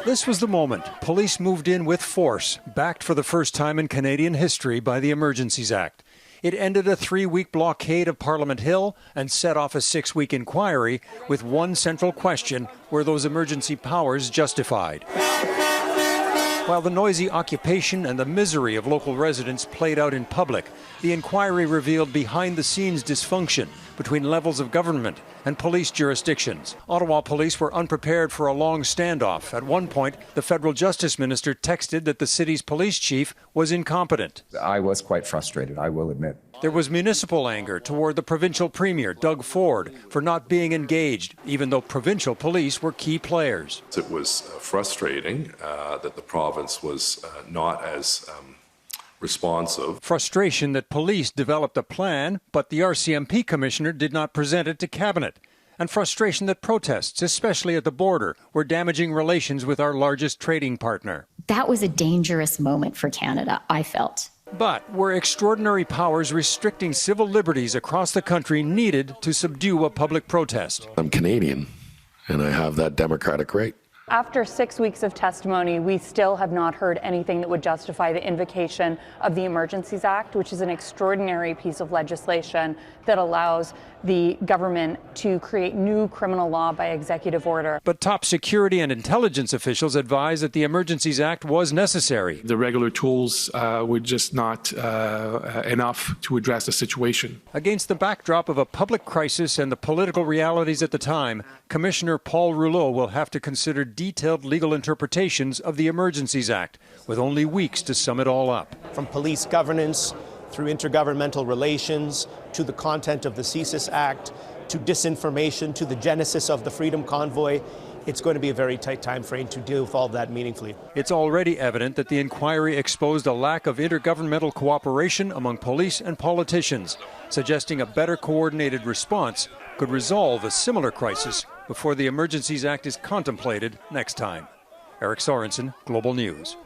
This was the moment police moved in with force, backed for the first time in Canadian history by the Emergencies Act. It ended a 3-week blockade of Parliament Hill and set off a 6-week inquiry with one central question: were those emergency powers justified? While the noisy occupation and the misery of local residents played out in public, the inquiry revealed behind-the-scenes dysfunction between levels of government and police jurisdictions. Ottawa police were unprepared for a long standoff. At one point, the federal justice minister texted that the city's police chief was incompetent. I was quite frustrated, I will admit. There was municipal anger toward the provincial premier, Doug Ford, for not being engaged, even though provincial police were key players. It was frustrating that the province was not as responsive. Frustration that police developed a plan, but the RCMP commissioner did not present it to cabinet. And frustration that protests, especially at the border, were damaging relations with our largest trading partner. That was a dangerous moment for Canada, I felt. But were extraordinary powers restricting civil liberties across the country needed to subdue a public protest? I'm Canadian, and I have that democratic right. After 6 weeks of testimony, we still have not heard anything that would justify the invocation of the Emergencies Act, which is an extraordinary piece of legislation that allows the government to create new criminal law by executive order. But top security and intelligence officials advised that the Emergencies Act was necessary. The regular tools were just not enough to address the situation. Against the backdrop of a public crisis and the political realities at the time, Commissioner Paul Rouleau will have to consider detailed legal interpretations of the Emergencies Act, with only weeks to sum it all up. From police governance, through intergovernmental relations, to the content of the CSIS Act, to disinformation, to the genesis of the Freedom Convoy, it's going to be a very tight time frame to deal with all of that meaningfully. It's already evident that the inquiry exposed a lack of intergovernmental cooperation among police and politicians, suggesting a better coordinated response could resolve a similar crisis before the Emergencies Act is contemplated next time. Eric Sorensen, Global News.